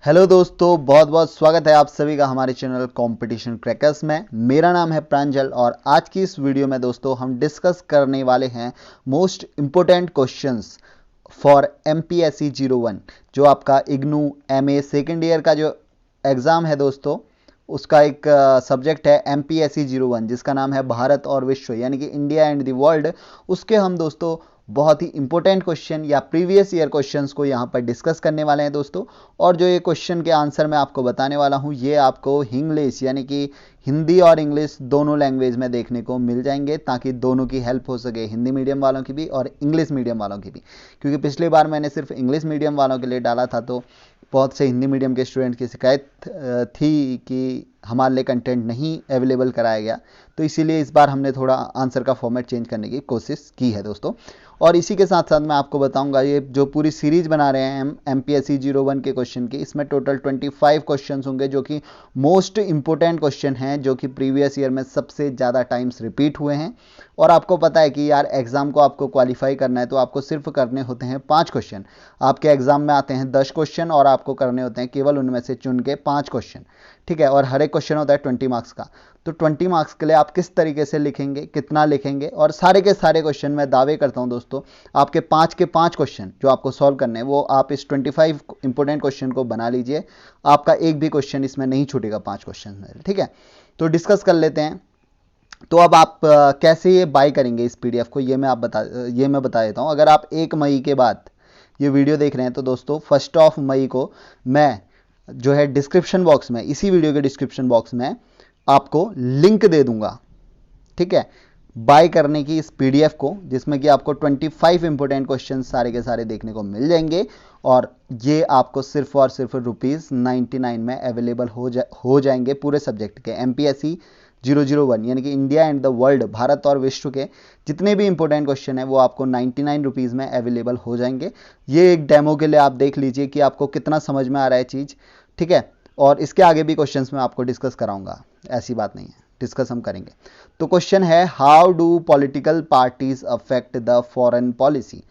Hello दोस्तों, बहुत बहुत स्वागत है आप सभी का हमारे चैनल कंपटीशन क्रैकर्स में। मेरा नाम है प्रांजल और आज की इस वीडियो में दोस्तों हम डिस्कस करने वाले हैं most important questions for MPSC 01। जो आपका इग्नू MA सेकेंड ईयर का जो एग्ज़ाम है दोस्तों, उसका एक सब्जेक्ट है MPSC 01 जिसका नाम है भारत और विश्व, यानी कि इंडिया एंड द वर्ल्ड। उसके हम दोस्तों बहुत ही इंपॉर्टेंट क्वेश्चन या प्रीवियस ईयर क्वेश्चंस को यहाँ पर डिस्कस करने वाले हैं दोस्तों। और जो ये क्वेश्चन के आंसर मैं आपको बताने वाला हूँ, ये आपको इंग्लिश यानी कि हिंदी और इंग्लिश दोनों लैंग्वेज में देखने को मिल जाएंगे, ताकि दोनों की हेल्प हो सके, हिंदी मीडियम वालों की भी और इंग्लिश मीडियम वालों की भी। क्योंकि पिछली बार मैंने सिर्फ इंग्लिश मीडियम वालों के लिए डाला था, तो बहुत से हिंदी मीडियम के स्टूडेंट की शिकायत थी कि हमारे लिए कंटेंट नहीं अवेलेबल कराया गया। तो इसीलिए इस बार हमने थोड़ा आंसर का फॉर्मेट चेंज करने की कोशिश की है दोस्तों। और इसी के साथ साथ मैं आपको बताऊंगा, ये जो पूरी सीरीज बना रहे हैं हम MPSC 01 के क्वेश्चन की, इसमें टोटल 25 क्वेश्चन होंगे जो कि मोस्ट इंपोर्टेंट क्वेश्चन हैं, जो कि प्रीवियस ईयर में सबसे ज़्यादा टाइम्स रिपीट हुए हैं। और आपको पता है कि यार एग्जाम को आपको क्वालिफाई करना है तो आपको सिर्फ करने होते हैं 5 क्वेश्चन। आपके एग्जाम में आते हैं 10 क्वेश्चन और आपको करने होते हैं केवल उनमें से चुन के 5 क्वेश्चन, ठीक है। और हर एक क्वेश्चन होता है 20 मार्क्स का। तो 20 मार्क्स के लिए आप किस तरीके से लिखेंगे, कितना लिखेंगे, और सारे के सारे क्वेश्चन मैं दावे करता हूं दोस्तों, आपके 5 के 5 क्वेश्चन जो आपको सॉल्व करने हैं वो आप इस 25 इंपोर्टेंट क्वेश्चन को बना लीजिए। आपका एक भी क्वेश्चन इसमें नहीं छूटेगा 5 क्वेश्चन में, ठीक है। तो डिस्कस कर लेते हैं। तो अब आप कैसे ये बाय करेंगे इस PDF को, ये मैं बता देता हूँ। अगर आप 1 मई के बाद ये वीडियो देख रहे हैं तो दोस्तों 1 मई को मैं जो है डिस्क्रिप्शन बॉक्स में, इसी वीडियो के डिस्क्रिप्शन बॉक्स में आपको लिंक दे दूंगा, ठीक है, बाय करने की इस PDF को, जिसमें कि आपको 25 इंपोर्टेंट क्वेश्चन सारे के सारे देखने को मिल जाएंगे। और ये आपको सिर्फ और सिर्फ ₹99 में अवेलेबल हो जाएंगे पूरे सब्जेक्ट के। MPSC 001 यानी कि India and the world, Bharat और विश्व के जितने भी इंपॉर्टेंट क्वेश्चन है वो आपको 99 रुपीज़ में अवेलेबल हो जाएंगे। ये एक डेमो के लिए आप देख लीजिए कि आपको कितना समझ में आ रहा है चीज़, ठीक है। और इसके आगे भी क्वेश्चंस मैं आपको डिस्कस कराऊंगा, ऐसी बात नहीं है, डिस्कस हम करेंगे। तो क्वेश्चन है, how do political parties affect the foreign policy.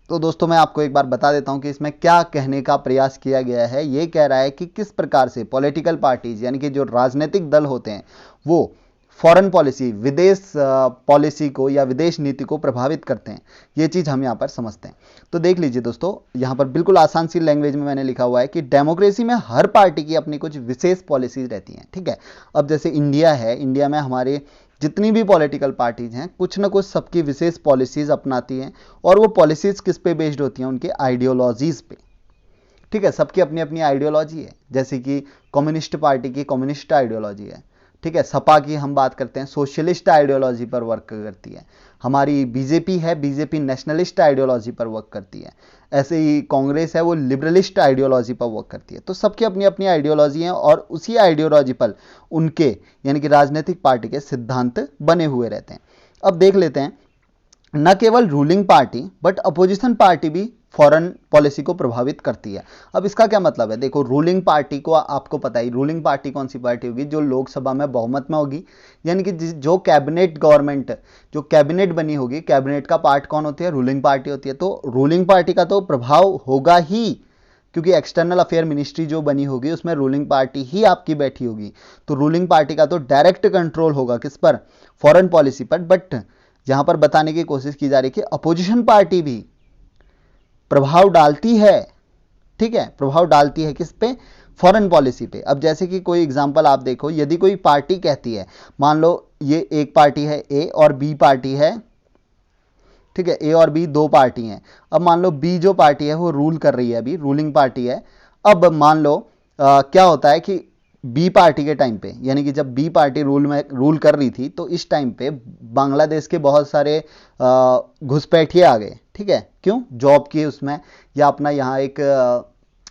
तो दोस्तों मैं आपको एक बार बता देता हूं कि इसमें क्या कहने का प्रयास किया गया है। ये कह रहा है कि किस प्रकार से पॉलिटिकल पार्टीज यानी कि जो राजनीतिक दल होते हैं वो फॉरेन पॉलिसी, विदेश पॉलिसी को या विदेश नीति को प्रभावित करते हैं। ये चीज़ हम यहाँ पर समझते हैं। तो देख लीजिए दोस्तों, यहाँ पर बिल्कुल आसान सी लैंग्वेज में मैंने लिखा हुआ है कि डेमोक्रेसी में हर पार्टी की अपनी कुछ विशेष पॉलिसीज रहती हैं, ठीक है। अब जैसे इंडिया है, इंडिया में हमारे जितनी भी पॉलिटिकल पार्टीज हैं कुछ ना कुछ सबकी विशेष पॉलिसीज अपनाती हैं। और वो पॉलिसीज किस पे बेस्ड होती हैं, उनके आइडियोलॉजीज पे, ठीक है। सबकी अपनी अपनी आइडियोलॉजी है। जैसे कि कम्युनिस्ट पार्टी की कम्युनिस्ट आइडियोलॉजी है, ठीक है। सपा की हम बात करते हैं, सोशलिस्ट आइडियोलॉजी पर वर्क करती है। हमारी बीजेपी है, बीजेपी नेशनलिस्ट आइडियोलॉजी पर वर्क करती है। ऐसे ही कांग्रेस है, वो लिबरलिस्ट आइडियोलॉजी पर वर्क करती है। तो सबकी अपनी अपनी आइडियोलॉजी है और उसी आइडियोलॉजी पर उनके यानी कि राजनीतिक पार्टी के सिद्धांत बने हुए रहते हैं। अब देख लेते हैं, न केवल ruling party but opposition party भी फॉरेन पॉलिसी को प्रभावित करती है। अब इसका क्या मतलब है, देखो रूलिंग पार्टी को आपको पता ही, रूलिंग पार्टी कौन सी पार्टी होगी, जो लोकसभा में बहुमत में होगी, यानी कि जो कैबिनेट गवर्नमेंट, जो कैबिनेट बनी होगी, कैबिनेट का पार्ट कौन होती है, रूलिंग पार्टी होती है। तो रूलिंग पार्टी का तो प्रभाव होगा ही, क्योंकि एक्सटर्नल अफेयर मिनिस्ट्री जो बनी होगी उसमें रूलिंग पार्टी ही आपकी बैठी होगी। तो रूलिंग पार्टी का तो डायरेक्ट कंट्रोल होगा किस पर, फॉरेन पॉलिसी पर। बट यहां पर बताने की कोशिश की जा रही है कि अपोजिशन पार्टी भी प्रभाव डालती है, ठीक है, प्रभाव डालती है किस पे, फॉरेन पॉलिसी पे। अब जैसे कि कोई एग्जांपल आप देखो, यदि कोई पार्टी कहती है, मान लो ये एक पार्टी है ए और बी पार्टी है, ठीक है, ए और बी दो पार्टी हैं। अब मान लो बी जो पार्टी है वो रूल कर रही है, अभी रूलिंग पार्टी है। अब मान लो क्या होता है कि बी पार्टी के टाइम पे, यानी कि जब बी पार्टी रूल कर रही थी, तो इस टाइम पे बांग्लादेश के बहुत सारे घुसपैठिए आ गए, ठीक है। क्यों, जॉब की उसमें, या अपना यहाँ एक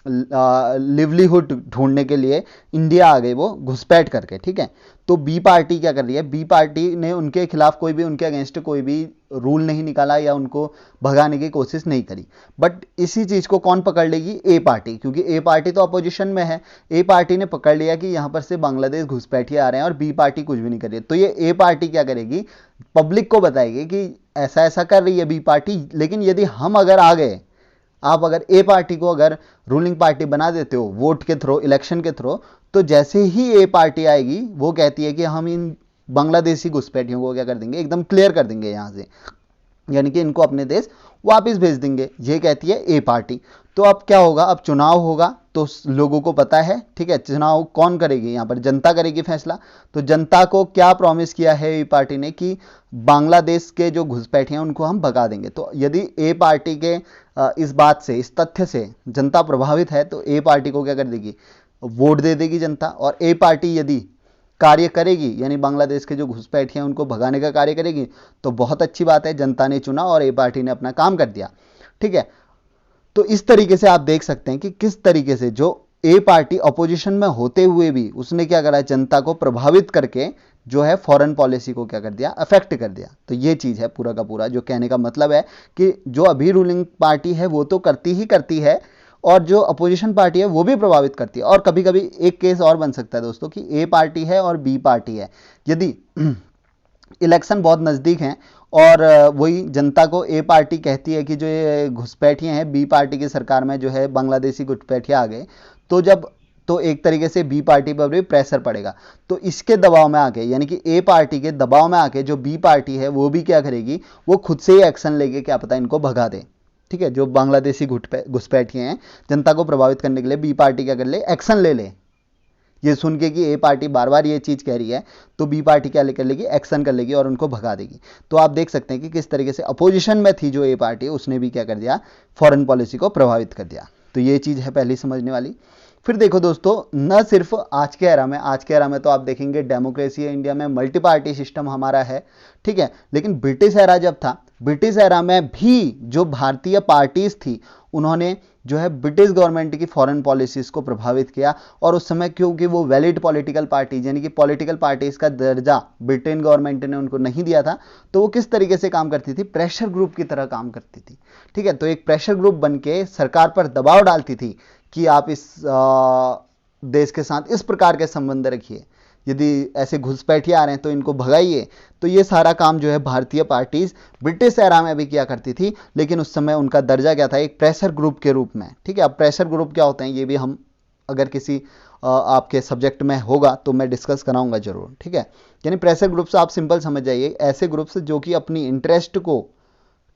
लिवलीहुड ढूंढने के लिए इंडिया आ गए वो घुसपैठ करके, ठीक है। तो बी पार्टी क्या कर रही है, बी पार्टी ने उनके खिलाफ कोई भी, उनके अगेंस्ट कोई भी रूल नहीं निकाला या उनको भगाने की कोशिश नहीं करी। बट इसी चीज को कौन पकड़ लेगी, ए पार्टी, क्योंकि ए पार्टी तो अपोजिशन में है। ए पार्टी ने पकड़ लिया कि यहां पर से बांग्लादेश घुसपैठिए आ रहे हैं और बी पार्टी कुछ भी नहीं कर रही है। तो ये ए पार्टी क्या करेगी, पब्लिक को बताएगी कि ऐसा ऐसा कर रही है बी पार्टी, लेकिन यदि हम अगर आ गए, आप अगर ए पार्टी को अगर रूलिंग पार्टी बना देते हो वोट के थ्रू, इलेक्शन के थ्रू, तो जैसे ही ए पार्टी आएगी वो कहती है कि हम इन बांग्लादेशी घुसपैठियों को क्या कर देंगे, एकदम क्लियर कर देंगे यहाँ से, यानी कि इनको अपने देश वापस भेज देंगे, ये कहती है ए पार्टी। तो अब क्या होगा, अब चुनाव होगा तो लोगों को पता है, ठीक है, चुनाव कौन करेगी, यहाँ पर जनता करेगी फैसला। तो जनता को क्या प्रॉमिस किया है ए पार्टी ने कि बांग्लादेश के जो घुसपैठिए हैं उनको हम भगा देंगे। तो यदि ए पार्टी के इस बात से, इस तथ्य से जनता प्रभावित है तो ए पार्टी को क्या कर देगी, वोट दे देगी जनता। और ए पार्टी यदि कार्य करेगी, यानी बांग्लादेश के जो घुसपैठिए हैं उनको भगाने का कार्य करेगी, तो बहुत अच्छी बात है, जनता ने चुना और ए पार्टी ने अपना काम कर दिया, ठीक है। तो इस तरीके से आप देख सकते हैं कि किस तरीके से जो ए पार्टी अपोजिशन में होते हुए भी उसने क्या करा, जनता को प्रभावित करके जो है फॉरेन पॉलिसी को क्या कर दिया, अफेक्ट कर दिया। तो ये चीज है पूरा का पूरा, जो कहने का मतलब है कि जो अभी रूलिंग पार्टी है वो तो करती ही करती है, और जो अपोजिशन पार्टी है वो भी प्रभावित करती है। और कभी कभी एक केस और बन सकता है दोस्तों कि ए पार्टी है और बी पार्टी है, यदि इलेक्शन बहुत नज़दीक हैं और वही जनता को ए पार्टी कहती है कि जो ये घुसपैठिए हैं बी पार्टी की सरकार में जो है बांग्लादेशी घुसपैठिए आ गए, तो जब तो एक तरीके से बी पार्टी पर भी प्रेशर पड़ेगा। तो इसके दबाव में आके, यानी कि ए पार्टी के दबाव में आके जो बी पार्टी है वो भी क्या करेगी, वो खुद से ही एक्शन लेके क्या पता इनको भगा दे, ठीक है। जो बांग्लादेशी घुसपैठिए हैं, जनता को प्रभावित करने के लिए बी पार्टी क्या कर ले, एक्शन ले ले। ये सुन के कि ए पार्टी बार बार ये चीज कह रही है तो बी पार्टी क्या लेकर लेगी, एक्शन कर लेगी और उनको भगा देगी। तो आप देख सकते हैं कि किस तरीके से अपोजिशन में थी जो ए पार्टी, उसने भी क्या कर दिया, फॉरेन पॉलिसी को प्रभावित कर दिया। तो ये चीज है पहली समझने वाली। फिर देखो दोस्तों, न सिर्फ आज के एरा में, आज के एरा में तो आप देखेंगे डेमोक्रेसी है इंडिया में, मल्टी पार्टी सिस्टम हमारा है, ठीक है, लेकिन ब्रिटिश एरा जब था, ब्रिटिश एरा में भी जो भारतीय पार्टीज थी उन्होंने जो है ब्रिटिश गवर्नमेंट की फॉरेन पॉलिसीज को प्रभावित किया। और उस समय क्योंकि वो वैलिड पॉलिटिकल पार्टी, यानी कि पॉलिटिकल पार्टीज का दर्जा ब्रिटेन गवर्नमेंट ने उनको नहीं दिया था, तो वो किस तरीके से काम करती थी, प्रेशर ग्रुप की तरह काम करती थी, ठीक है। तो एक प्रेशर ग्रुप बन के सरकार पर दबाव डालती थी कि आप इस देश के साथ इस प्रकार के संबंध रखिए, यदि ऐसे घुसपैठिए आ रहे हैं तो इनको भगाइए। तो ये सारा काम जो है भारतीय पार्टीज ब्रिटिश एरा में भी किया करती थी, लेकिन उस समय उनका दर्जा क्या था, एक प्रेशर ग्रुप के रूप में, ठीक है। अब प्रेशर ग्रुप क्या होते हैं ये भी हम अगर किसी आपके सब्जेक्ट में होगा तो मैं डिस्कस कराऊंगा जरूर, ठीक है। यानी प्रेशर ग्रुप से आप सिंपल समझ जाइए, ऐसे ग्रुप्स जो कि अपनी इंटरेस्ट को,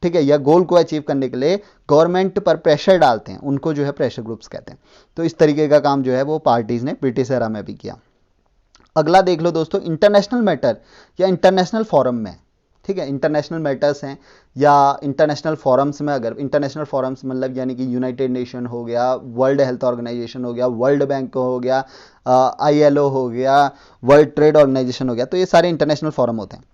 ठीक है, या गोल को अचीव करने के लिए गवर्नमेंट पर प्रेशर डालते हैं, उनको जो है प्रेशर ग्रुप्स कहते हैं। तो इस तरीके का काम जो है वो पार्टीज ने ब्रिटिश एरा में भी किया। अगला देख लो दोस्तों, इंटरनेशनल मैटर या इंटरनेशनल फोरम में, ठीक है, इंटरनेशनल मैटर्स हैं या इंटरनेशनल फोरम्स में। अगर इंटरनेशनल फोरम्स मतलब यानी कि यूनाइटेड नेशन हो गया, वर्ल्ड हेल्थ ऑर्गेनाइजेशन हो गया, वर्ल्ड बैंक हो गया, ILO हो गया, वर्ल्ड ट्रेड ऑर्गेनाइजेशन हो गया, तो ये सारे इंटरनेशनल फोरम होते हैं।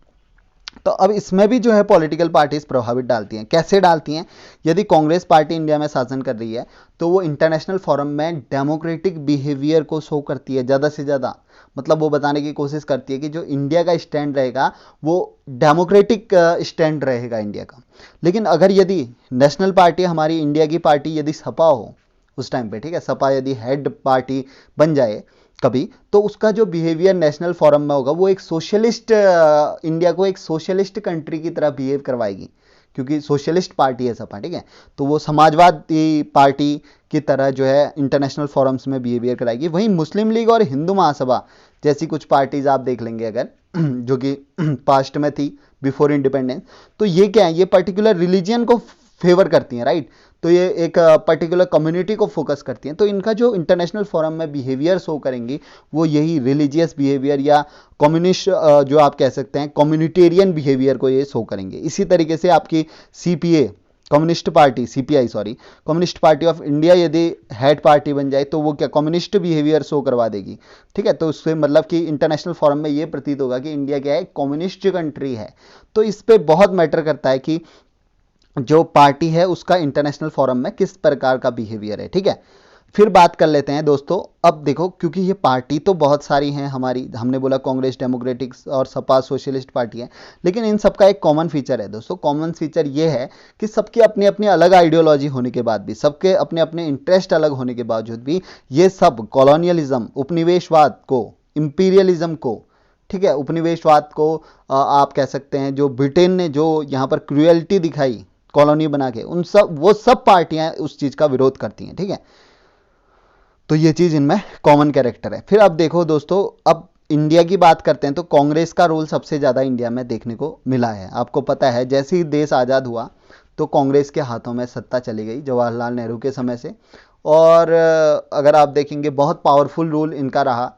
तो अब इसमें भी जो है पॉलिटिकल पार्टीज प्रभावित डालती हैं। कैसे डालती हैं, यदि कांग्रेस पार्टी इंडिया में शासन कर रही है तो वो इंटरनेशनल फोरम में डेमोक्रेटिक बिहेवियर को शो करती है ज़्यादा से ज़्यादा, मतलब वो बताने की कोशिश करती है कि जो इंडिया का स्टैंड रहेगा वो डेमोक्रेटिक स्टैंड रहेगा इंडिया का। लेकिन अगर यदि नेशनल पार्टी, हमारी इंडिया की पार्टी यदि सपा हो उस टाइम पे, ठीक है, सपा यदि हेड पार्टी बन जाए कभी, तो उसका जो बिहेवियर नेशनल फोरम में होगा वो एक सोशलिस्ट, इंडिया को एक सोशलिस्ट कंट्री की तरह बिहेव करवाएगी, क्योंकि सोशलिस्ट पार्टी है सपा, ठीक है। तो वो समाजवादी पार्टी की तरह जो है इंटरनेशनल फोरम्स में बिहेवियर कराएगी। वहीं मुस्लिम लीग और हिंदू महासभा जैसी कुछ पार्टीज आप देख लेंगे अगर, जो कि पास्ट में थी बिफोर इंडिपेंडेंस, तो ये क्या है, ये पर्टिकुलर रिलीजियन को फेवर करती हैं, राइट। तो ये एक पर्टिकुलर कम्युनिटी को फोकस करती हैं। तो इनका जो इंटरनेशनल फोरम में बिहेवियर शो करेंगी वो यही रिलीजियस बिहेवियर या कम्युनिस्ट, जो आप कह सकते हैं कम्युनिटेरियन बिहेवियर को ये शो करेंगे। इसी तरीके से आपकी CPA, communist party, CPI sorry, communist party of India यदि हेड पार्टी बन जाए तो वो क्या कम्युनिस्ट बिहेवियर शो करवा देगी, ठीक है। तो उससे मतलब कि इंटरनेशनल फोरम में ये प्रतीत होगा कि इंडिया क्या है, कम्युनिस्ट कंट्री है। तो इस पर बहुत मैटर करता है कि जो पार्टी है उसका इंटरनेशनल फोरम में किस प्रकार का बिहेवियर है, ठीक है। फिर बात कर लेते हैं दोस्तों, अब देखो क्योंकि ये पार्टी तो बहुत सारी हैं हमारी, हमने बोला कांग्रेस, डेमोक्रेटिक्स और सपा सोशलिस्ट पार्टी है, लेकिन इन सबका एक कॉमन फीचर है दोस्तों। कॉमन फीचर ये है कि सबकी अपनी अपनी अलग आइडियोलॉजी होने के बाद भी, सबके अपने अपने इंटरेस्ट अलग होने के बावजूद भी, ये सब कॉलोनियलिज्म, उपनिवेशवाद को, इंपीरियलिज्म को, ठीक है, उपनिवेशवाद को आप कह सकते हैं, जो ब्रिटेन ने जो यहाँ पर क्रूएल्टी दिखाई कॉलोनी बना के, उन सब वो सब पार्टियां उस चीज का विरोध करती हैं, ठीक है। तो ये चीज इनमें कॉमन कैरेक्टर है। फिर अब देखो दोस्तों, अब इंडिया की बात करते हैं तो कांग्रेस का रोल सबसे ज्यादा इंडिया में देखने को मिला है। आपको पता है जैसे ही देश आजाद हुआ तो कांग्रेस के हाथों में सत्ता चली गई जवाहरलाल नेहरू के समय से, और अगर आप देखेंगे बहुत पावरफुल रोल इनका रहा,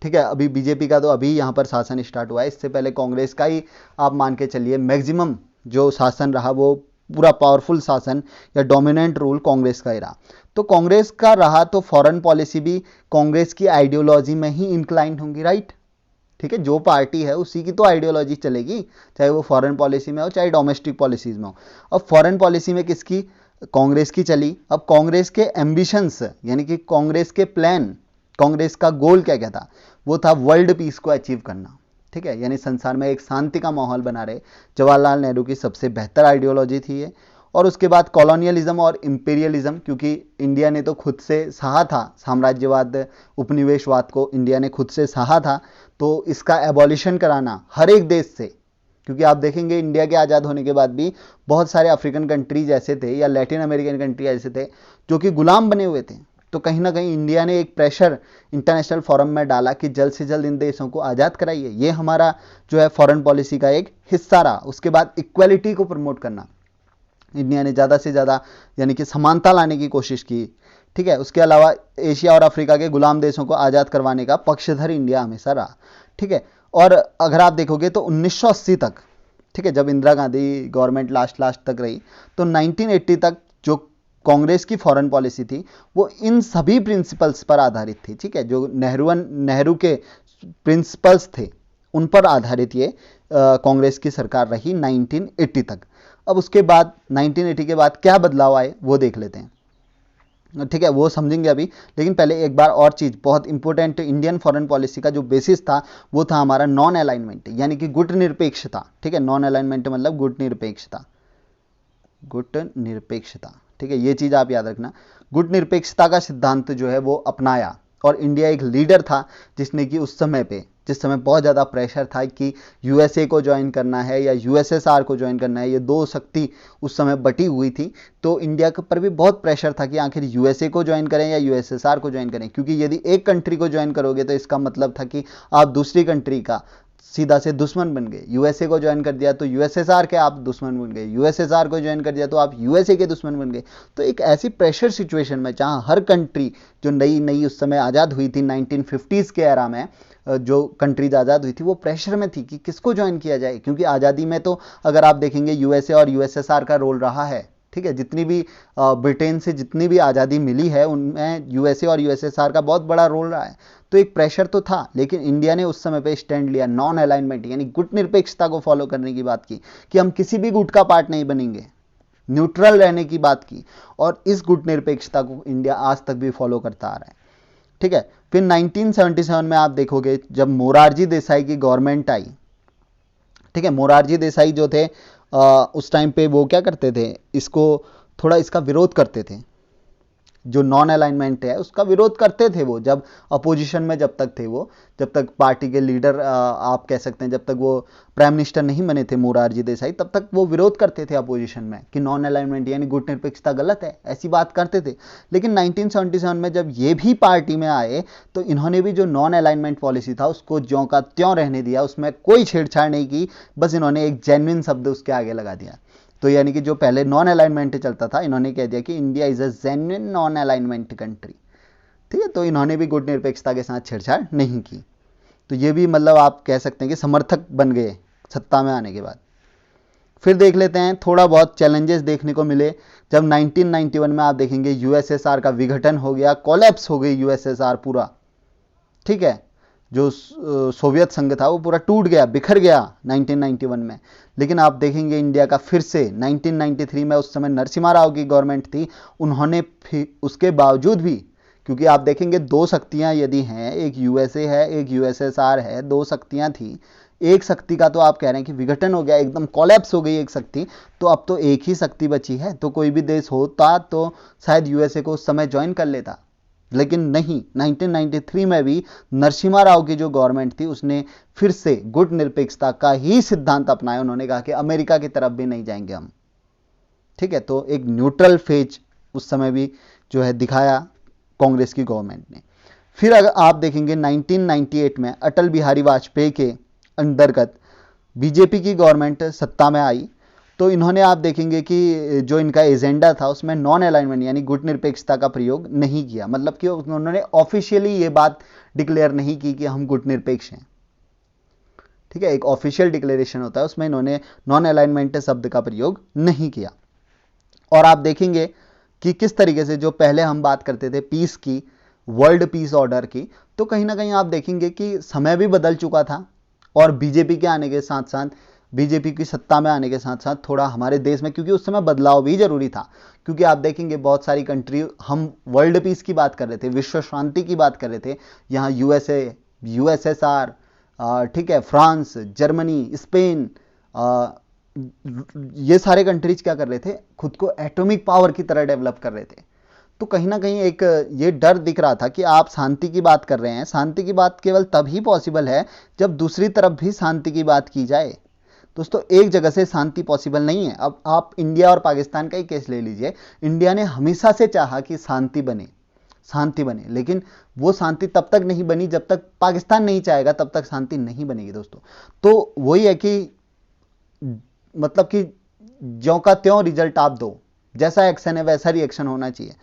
ठीक है। अभी बीजेपी का तो अभी यहाँ पर शासन स्टार्ट हुआ है, इससे पहले कांग्रेस का ही आप मान के चलिए मैक्सिमम जो शासन रहा वो पूरा पावरफुल शासन या डोमिनेंट रूल कांग्रेस का ही रहा। तो कांग्रेस का रहा तो फॉरेन पॉलिसी भी कांग्रेस की आइडियोलॉजी में ही इंक्लाइन होंगी, राइट, ठीक है। जो पार्टी है उसी की तो आइडियोलॉजी चलेगी, चाहे वो फॉरेन पॉलिसी में हो चाहे डोमेस्टिक पॉलिसीज में हो। अब फॉरेन पॉलिसी में किसकी, कांग्रेस की चली। अब कांग्रेस के एम्बिशंस यानी कि कांग्रेस के प्लान, कांग्रेस का गोल क्या क्या था, वो था वर्ल्ड पीस को अचीव करना, ठीक है, यानी संसार में एक शांति का माहौल बना रहे। जवाहरलाल नेहरू की सबसे बेहतर आइडियोलॉजी थी ये। और उसके बाद कॉलोनियलिज्म और इंपीरियलिज्म, क्योंकि इंडिया ने तो खुद से सहा था साम्राज्यवाद, उपनिवेशवाद को इंडिया ने खुद से सहा था, तो इसका एबॉलिशन कराना हर एक देश से, क्योंकि आप देखेंगे इंडिया के आज़ाद होने के बाद भी बहुत सारे अफ्रीकन कंट्रीज ऐसे थे या लैटिन अमेरिकन कंट्री ऐसे थे जो कि गुलाम बने हुए थे। तो कहीं ना कहीं इंडिया ने एक प्रेशर इंटरनेशनल फोरम में डाला कि जल्द से जल्द इन देशों को आज़ाद कराइए। ये हमारा जो है फॉरेन पॉलिसी का एक हिस्सा रहा। उसके बाद इक्वलिटी को प्रमोट करना, इंडिया ने ज़्यादा से ज़्यादा यानी कि समानता लाने की कोशिश की, ठीक है। उसके अलावा एशिया और अफ्रीका के गुलाम देशों को आज़ाद करवाने का पक्षधर इंडिया हमेशा रहा, ठीक है। और अगर आप देखोगे तो 1980 तक, ठीक है, जब इंदिरा गांधी गवर्नमेंट लास्ट तक रही, तो 1980 तक जो कांग्रेस की फॉरेन पॉलिसी थी वो इन सभी प्रिंसिपल्स पर आधारित थी, ठीक है। जो नेहरू के प्रिंसिपल्स थे उन पर आधारित ये कांग्रेस की सरकार रही 1980 तक। अब उसके बाद 1980 के बाद क्या बदलाव आए वो देख लेते हैं, ठीक है, वो समझेंगे अभी। लेकिन पहले एक बार और चीज बहुत इंपॉर्टेंट, इंडियन फॉरेन पॉलिसी का जो बेसिस था वो था हमारा नॉन अलाइनमेंट, यानी कि गुट निरपेक्षता, ठीक है। नॉन अलाइनमेंट मतलब गुट निरपेक्षता, गुट निरपेक्षता, ठीक है, ये चीज आप याद रखना। गुट निरपेक्षता का सिद्धांत जो है वो अपनाया, और इंडिया एक लीडर था जिसने कि उस समय पे, जिस समय बहुत ज़्यादा प्रेशर था कि यूएसए को ज्वाइन करना है या यूएसएसआर को ज्वाइन करना है, ये दो शक्ति उस समय बटी हुई थी, तो इंडिया के ऊपर भी बहुत प्रेशर था कि आखिर यूएसए को ज्वाइन करें या यूएसएसआर को ज्वाइन करें, क्योंकि यदि एक कंट्री को ज्वाइन करोगे तो इसका मतलब था कि आप दूसरी कंट्री का सीधा से दुश्मन बन गए। यूएसए को ज्वाइन कर दिया तो यूएसएसआर के आप दुश्मन बन गए, यूएसएसआर को ज्वाइन कर दिया तो आप यूएसए के दुश्मन बन गए। तो एक ऐसी प्रेशर सिचुएशन में जहां हर कंट्री जो नई उस समय आज़ाद हुई थी 1950s के एरा में, जो कंट्रीज आज़ाद हुई थी वो प्रेशर में थी कि किसको ज्वाइन किया जाए, क्योंकि आज़ादी में तो अगर आप देखेंगे यूएसए और यूएसएसआर का रोल रहा है, ठीक है। जितनी भी ब्रिटेन से जितनी भी आज़ादी मिली है उनमें यूएसए और यूएसएसआर का बहुत बड़ा रोल रहा है। तो एक प्रेशर तो था, लेकिन इंडिया ने उस समय पे स्टैंड लिया, नॉन अलाइनमेंट यानी गुट निरपेक्षता को फॉलो करने की बात की कि हम किसी भी गुट का पार्ट नहीं बनेंगे, न्यूट्रल रहने की बात की, और इस गुट निरपेक्षता को इंडिया आज तक भी फॉलो करता आ रहा है, ठीक है। फिर 1977 में आप देखोगे जब मोरारजी देसाई की गवर्नमेंट आई, ठीक है, मोरारजी देसाई जो थे उस टाइम पे वो क्या करते थे, इसको थोड़ा इसका विरोध करते थे, जो नॉन अलाइनमेंट है उसका विरोध करते थे वो, जब अपोजिशन में जब तक थे वो, जब तक पार्टी के लीडर आप कह सकते हैं, जब तक वो प्राइम मिनिस्टर नहीं बने थे मोरारजी देसाई, तब तक वो विरोध करते थे अपोजिशन में कि नॉन अलाइनमेंट यानी गुट निरपेक्षता गलत है, ऐसी बात करते थे। लेकिन 1977 में जब ये भी पार्टी में आए तो इन्होंने भी जो नॉन अलाइनमेंट पॉलिसी था उसको ज्यों का त्यों रहने दिया, उसमें कोई छेड़छाड़ नहीं की, बस इन्होंने एक जेन्युइन शब्द उसके आगे लगा दिया। तो यानी कि जो पहले नॉन अलाइनमेंट चलता था, इन्होंने कह दिया कि India is a genuine non alignment country, ठीक है। तो इन्होंने भी गुट निरपेक्षता के साथ छेड़छाड़ नहीं की। तो ये भी मतलब आप कह सकते हैं कि समर्थक बन गए सत्ता में आने के बाद। फिर देख लेते हैं, थोड़ा बहुत चैलेंजेस देखने को मिले जब 1991 में आप देखेंगे यूएसएसआर का विघटन हो गया, कोलैप्स हो गई यूएसएसआर पूरा, ठीक है। जो सोवियत संघ था वो पूरा टूट गया, बिखर गया 1991 में। लेकिन आप देखेंगे इंडिया का फिर से 1993 में, उस समय नरसिम्हा राव की गवर्नमेंट थी, उन्होंने उसके बावजूद भी, क्योंकि आप देखेंगे दो शक्तियां यदि हैं, एक यूएसए है एक यूएसएसआर है, दो शक्तियां थी, एक शक्ति का तो आप कह रहे हैं कि विघटन हो गया, एकदम कोलैप्स हो गई एक शक्ति, तो अब तो एक ही शक्ति बची है। तो कोई भी देश होता तो शायद यूएसए को उस समय ज्वाइन कर लेता, लेकिन नहीं। 1993 में भी नरसिम्हा राव की जो गवर्नमेंट थी उसने फिर से गुट निरपेक्षता का ही सिद्धांत अपनाया। उन्होंने कहा कि अमेरिका की तरफ भी नहीं जाएंगे हम, ठीक है, तो एक न्यूट्रल फेज उस समय भी जो है दिखाया कांग्रेस की गवर्नमेंट ने। फिर अगर आप देखेंगे 1998 में अटल बिहारी वाजपेयी के अंतर्गत बीजेपी की गवर्नमेंट सत्ता में आई, तो इन्होंने आप देखेंगे कि जो इनका एजेंडा था उसमें नॉन अलाइनमेंट यानी गुट निरपेक्षता का प्रयोग नहीं किया। मतलब कि उन्होंने ऑफिशियली ये बात डिक्लेयर नहीं की कि हम गुट निरपेक्ष हैं। ठीक है, एक ऑफिशियल डिक्लेरेशन होता है, उसमें इन्होंने नॉन अलाइनमेंट शब्द का प्रयोग नहीं किया। और आप देखेंगे कि किस तरीके से जो पहले हम बात करते थे पीस की, वर्ल्ड पीस ऑर्डर की, तो कहीं ना कहीं आप देखेंगे कि समय भी बदल चुका था और बीजेपी के आने के साथ साथ, बीजेपी की सत्ता में आने के साथ साथ थोड़ा हमारे देश में, क्योंकि उस समय बदलाव भी जरूरी था, क्योंकि आप देखेंगे बहुत सारी कंट्री, हम वर्ल्ड पीस की बात कर रहे थे, विश्व शांति की बात कर रहे थे, यहाँ यूएसए, यूएसएसआर, ठीक है, फ्रांस, जर्मनी, स्पेन, ये सारे कंट्रीज क्या कर रहे थे, खुद को एटॉमिक पावर की तरह डेवलप कर रहे थे। तो कहीं ना कहीं एक ये डर दिख रहा था कि आप शांति की बात कर रहे हैं, शांति की बात केवल तभी पॉसिबल है जब दूसरी तरफ भी शांति की बात की जाए। दोस्तों, एक जगह से शांति पॉसिबल नहीं है। अब आप इंडिया और पाकिस्तान का ही केस ले लीजिए। इंडिया ने हमेशा से चाहा कि शांति बने, शांति बने, लेकिन वो शांति तब तक नहीं बनी जब तक पाकिस्तान नहीं चाहेगा, तब तक शांति नहीं बनेगी दोस्तों। तो वही है कि मतलब कि ज्यों का त्यों रिजल्ट आप दो, जैसा एक्शन है वैसा रिएक्शन होना चाहिए।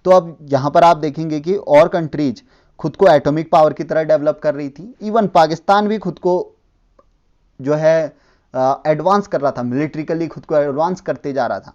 तो अब यहां पर आप देखेंगे कि और कंट्रीज खुद को एटॉमिक पावर की तरह डेवलप कर रही थी, इवन पाकिस्तान भी खुद को जो है एडवांस कर रहा था, मिलिट्रिकली खुद को एडवांस करते जा रहा था।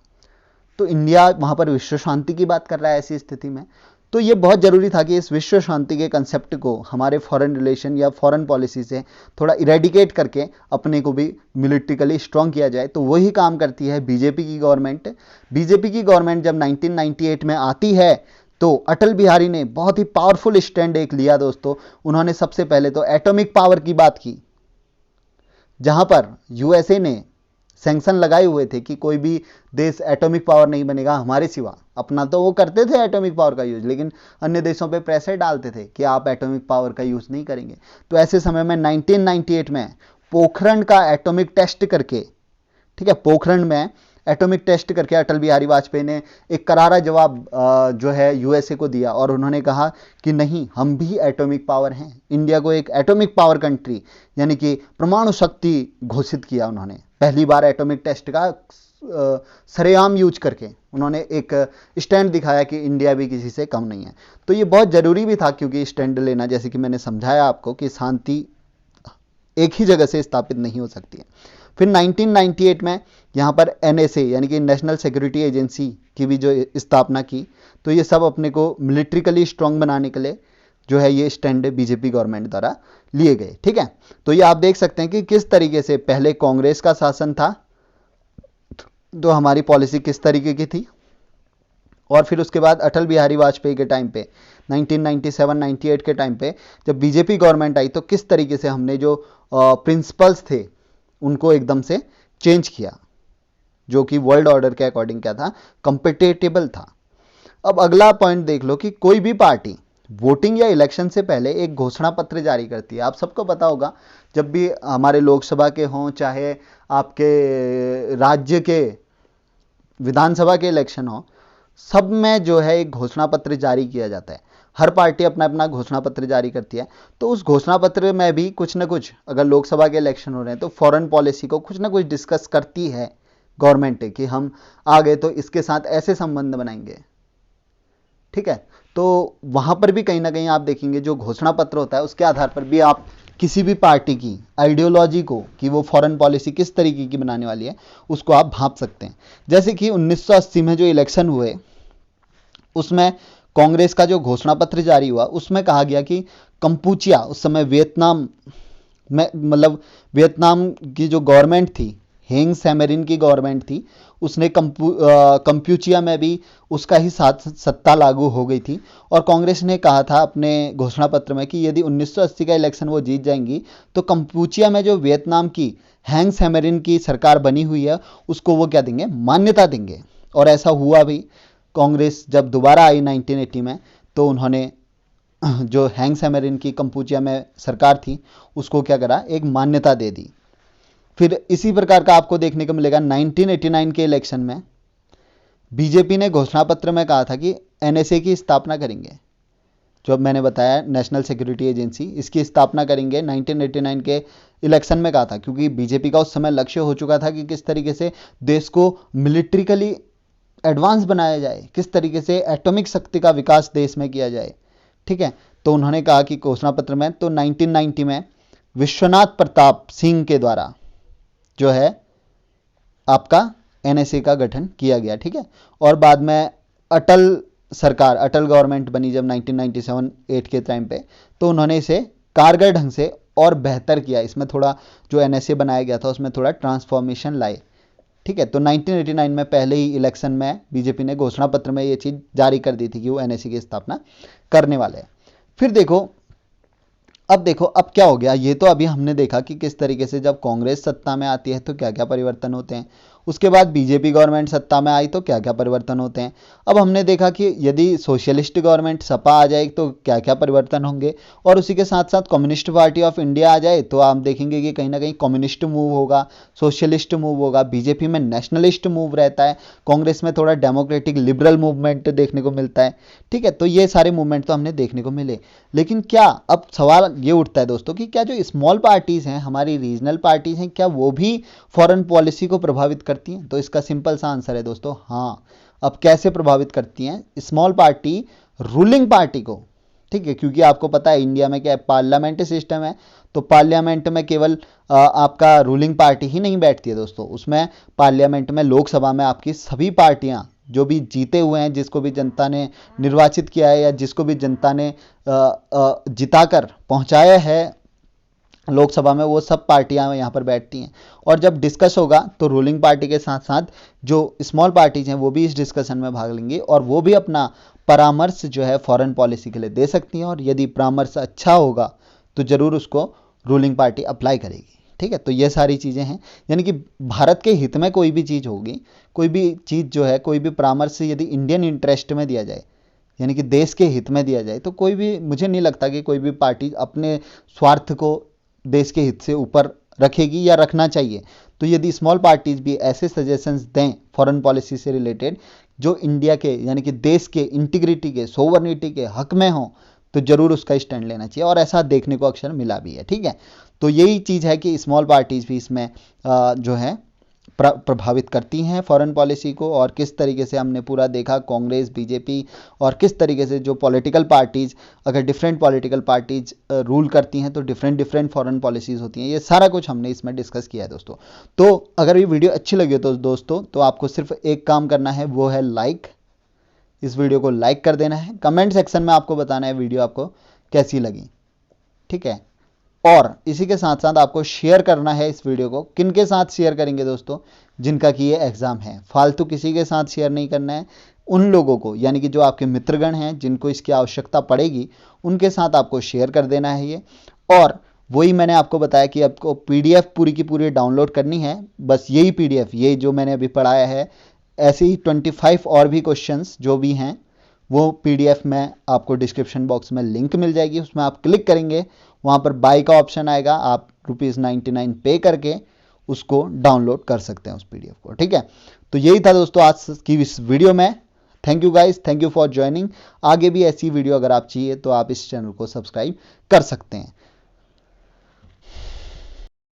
तो इंडिया वहां पर विश्व शांति की बात कर रहा है ऐसी स्थिति में। तो ये बहुत जरूरी था कि इस विश्व शांति के कंसेप्ट को हमारे फॉरेन रिलेशन या फॉरेन पॉलिसी से थोड़ा इरेडिकेट करके अपने को भी मिलिट्रिकली स्ट्रांग किया जाए। तो वही काम करती है बीजेपी की गवर्नमेंट। बीजेपी की गवर्नमेंट जब 1998 में आती है तो अटल बिहारी ने बहुत ही पावरफुल स्टैंड एक लिया दोस्तों। उन्होंने सबसे पहले तो एटॉमिक पावर की बात की, जहां पर यूएसए ने सैंक्शन लगाए हुए थे कि कोई भी देश एटॉमिक पावर नहीं बनेगा हमारे सिवा। अपना तो वो करते थे एटॉमिक पावर का यूज, लेकिन अन्य देशों पे प्रेशर डालते थे कि आप एटॉमिक पावर का यूज नहीं करेंगे। तो ऐसे समय में 1998 में पोखरण का एटॉमिक टेस्ट करके, ठीक है, पोखरण में एटॉमिक टेस्ट करके अटल बिहारी वाजपेयी ने एक करारा जवाब जो है यूएसए को दिया और उन्होंने कहा कि नहीं, हम भी एटॉमिक पावर हैं। इंडिया को एक एटॉमिक पावर कंट्री यानी कि परमाणु शक्ति घोषित किया उन्होंने। पहली बार एटॉमिक टेस्ट का सरेआम यूज करके उन्होंने एक स्टैंड दिखाया कि इंडिया भी किसी से कम नहीं है। तो ये बहुत जरूरी भी था, क्योंकि स्टैंड लेना, जैसे कि मैंने समझाया आपको, कि शांति एक ही जगह से स्थापित नहीं हो सकती है। फिर 1998 में यहाँ पर एनएसए यानी कि नेशनल सिक्योरिटी एजेंसी की भी जो स्थापना की। तो ये सब अपने को मिलिट्रिकली स्ट्रांग बनाने के लिए जो है ये स्टैंड बीजेपी गवर्नमेंट द्वारा लिए गए। ठीक है, तो ये आप देख सकते हैं कि किस तरीके से पहले कांग्रेस का शासन था, तो हमारी पॉलिसी किस तरीके की थी, और फिर उसके बाद अटल बिहारी वाजपेयी के टाइम पे 1997-98 के टाइम पे जब बीजेपी गवर्नमेंट आई तो किस तरीके से हमने जो प्रिंसिपल्स थे उनको एकदम से चेंज किया, जो कि वर्ल्ड ऑर्डर के अकॉर्डिंग क्या था, कंपेटेबल था। अब अगला पॉइंट देख लो कि कोई भी पार्टी वोटिंग या इलेक्शन से पहले एक घोषणा पत्र जारी करती है। आप सबको पता होगा, जब भी हमारे लोकसभा के हों चाहे आपके राज्य के विधानसभा के इलेक्शन हो, सब में जो है एक घोषणा पत्र जारी किया जाता है। हर पार्टी अपना अपना घोषणा पत्र जारी करती है। तो उस घोषणा पत्र में भी कुछ ना कुछ, अगर लोकसभा के इलेक्शन हो रहे हैं तो फॉरेन पॉलिसी को कुछ ना कुछ डिस्कस करती है गवर्नमेंट कि हम आगे तो इसके साथ ऐसे संबंध बनाएंगे। ठीक है, तो वहां पर भी कहीं ना कहीं आप देखेंगे जो घोषणा पत्र होता है उसके आधार पर भी आप किसी भी पार्टी की आइडियोलॉजी को, कि वो फॉरेन पॉलिसी किस तरीके की बनाने वाली है, उसको आप भांप सकते हैं। जैसे कि 1980 में जो इलेक्शन हुए उसमें कांग्रेस का जो घोषणा पत्र जारी हुआ उसमें कहा गया कि कंपूचिया, उस समय वियतनाम में, मतलब वियतनाम की जो गवर्नमेंट थी, हेंग सेमेरिन की गवर्नमेंट थी, उसने कंप्यूचिया में भी उसका ही साथ सत्ता लागू हो गई थी। और कांग्रेस ने कहा था अपने घोषणा पत्र में कि यदि 1980 का इलेक्शन वो जीत जाएंगी तो कंप्यूचिया में जो वियतनाम की हेंग सेमेरिन की सरकार बनी हुई है उसको वो क्या देंगे, मान्यता देंगे। और ऐसा हुआ भी। कांग्रेस जब दोबारा आई 1980 में तो उन्होंने जो हैंग सेमेरिन की कंपूचिया में सरकार थी उसको क्या करा, एक मान्यता दे दी। फिर इसी प्रकार का आपको देखने को मिलेगा 1989 के इलेक्शन में। बीजेपी ने घोषणा पत्र में कहा था कि एनएसए की स्थापना करेंगे, जो अब मैंने बताया नेशनल सिक्योरिटी एजेंसी, इसकी स्थापना करेंगे 1989 के इलेक्शन में कहा था, क्योंकि बीजेपी का उस समय लक्ष्य हो चुका था कि किस तरीके से देश को मिलिट्रिकली एडवांस बनाया जाए, किस तरीके से एटॉमिक शक्ति का विकास देश में किया जाए। ठीक है, तो उन्होंने कहा कि घोषणा पत्र में, तो 1990 में विश्वनाथ प्रताप सिंह के द्वारा जो है आपका एनएसए का गठन किया गया। ठीक है, और बाद में अटल सरकार, अटल गवर्नमेंट बनी जब 1997-8 के टाइम पे, तो उन्होंने इसे कारगर ढंग से और बेहतर किया। इसमें थोड़ा जो एनएसए बनाया गया था उसमें थोड़ा ट्रांसफॉर्मेशन लाए। ठीक है, तो 1989 में पहले ही इलेक्शन में बीजेपी ने घोषणा पत्र में ये चीज़ जारी कर दी थी कि वो एनएसए की स्थापना करने वाले हैं। फिर देखो अब क्या हो गया। ये तो अभी हमने देखा कि किस तरीके से जब कांग्रेस सत्ता में आती है तो क्या क्या परिवर्तन होते हैं, उसके बाद बीजेपी गवर्नमेंट सत्ता में आई तो क्या क्या परिवर्तन होते हैं। अब हमने देखा कि यदि सोशलिस्ट गवर्नमेंट सपा आ जाए तो क्या क्या परिवर्तन होंगे, और उसी के साथ साथ कम्युनिस्ट पार्टी ऑफ इंडिया आ जाए तो आप देखेंगे कि कहीं ना कहीं कम्युनिस्ट मूव होगा, सोशलिस्ट मूव होगा, बीजेपी में नेशनलिस्ट मूव रहता है, कांग्रेस में थोड़ा डेमोक्रेटिक लिबरल मूवमेंट देखने को मिलता है। ठीक है, तो ये सारे मूवमेंट तो हमने देखने को मिले। लेकिन क्या अब सवाल ये उठता है दोस्तों कि क्या जो स्मॉल पार्टीज हैं, हमारी रीजनल पार्टीज हैं, क्या वो भी फॉरेन पॉलिसी को प्रभावित करती हैं? तो इसका सिंपल सा आंसर है दोस्तों, हाँ। अब कैसे प्रभावित करती हैं स्मॉल पार्टी रूलिंग पार्टी को? ठीक है, क्योंकि आपको पता है इंडिया में क्या है, पार्लियामेंट्री सिस्टम है, तो पार्लियामेंट में केवल आपका रूलिंग पार्टी ही नहीं बैठती है दोस्तों, उसमें पार्लियामेंट में, लोकसभा में आपकी सभी पार्टियां जो भी जीते हुए हैं, जिसको भी जनता ने निर्वाचित किया है या जिसको भी जनता ने जिताकर पहुंचाया है लोकसभा में, वो सब पार्टियां यहाँ पर बैठती हैं। और जब डिस्कस होगा तो रूलिंग पार्टी के साथ साथ जो स्मॉल पार्टीज हैं वो भी इस डिस्कशन में भाग लेंगी, और वो भी अपना परामर्श जो है फॉरेन पॉलिसी के लिए दे सकती हैं, और यदि परामर्श अच्छा होगा तो जरूर उसको रूलिंग पार्टी अप्लाई करेगी। ठीक है, तो ये सारी चीज़ें हैं, यानी कि भारत के हित में कोई भी चीज़ होगी, कोई भी चीज़ जो है, कोई भी परामर्श यदि इंडियन इंटरेस्ट में दिया जाए, यानी कि देश के हित में दिया जाए, तो कोई भी, मुझे नहीं लगता कि कोई भी पार्टी अपने स्वार्थ को देश के हित से ऊपर रखेगी या रखना चाहिए। तो यदि स्मॉल पार्टीज भी ऐसे सजेशंस दें फॉरेन पॉलिसी से रिलेटेड जो इंडिया के, यानी कि देश के इंटीग्रिटी के, सोवरनिटी के हक में हो, तो जरूर उसका स्टैंड लेना चाहिए, और ऐसा देखने को अक्सर मिला भी है। ठीक है, तो यही चीज़ है कि स्मॉल पार्टीज भी इसमें जो है प्रभावित करती हैं फॉरेन पॉलिसी को, और किस तरीके से हमने पूरा देखा कांग्रेस, बीजेपी, और किस तरीके से जो पॉलिटिकल पार्टीज, अगर डिफरेंट पॉलिटिकल पार्टीज रूल करती हैं तो डिफरेंट फॉरेन पॉलिसीज होती हैं। ये सारा कुछ हमने इसमें डिस्कस किया है दोस्तों। तो अगर ये वीडियो अच्छी लगी तो दोस्तों, तो आपको सिर्फ एक काम करना है, वो है लाइक। इस वीडियो को लाइक कर देना है, कमेंट सेक्शन में आपको बताना है वीडियो आपको कैसी लगी। ठीक है, और इसी के साथ साथ आपको शेयर करना है इस वीडियो को। किन के साथ शेयर करेंगे दोस्तों? जिनका कि ये एग्जाम है। फालतू किसी के साथ शेयर नहीं करना है, उन लोगों को, यानी कि जो आपके मित्रगण हैं जिनको इसकी आवश्यकता पड़ेगी, उनके साथ आपको शेयर कर देना है ये। और वही मैंने आपको बताया कि आपको पीडीएफ पूरी की पूरी डाउनलोड करनी है, बस यही पीडीएफ, ये जो मैंने अभी पढ़ाया है, ऐसे ही 25 और भी क्वेश्चंस जो भी हैं, वो पीडीएफ में आपको डिस्क्रिप्शन बॉक्स में लिंक मिल जाएगी, उसमें आप क्लिक करेंगे, वहाँ पर बाय का ऑप्शन आएगा, आप ₹99 पे करके उसको डाउनलोड कर सकते हैं उस पीडीएफ को। ठीक है, तो यही था दोस्तों आज की इस वीडियो में। Thank you guys, thank you for joining. आगे भी ऐसी वीडियो अगर आप चाहिए तो आप इस चैनल को सब्सक्राइब कर सकते हैं।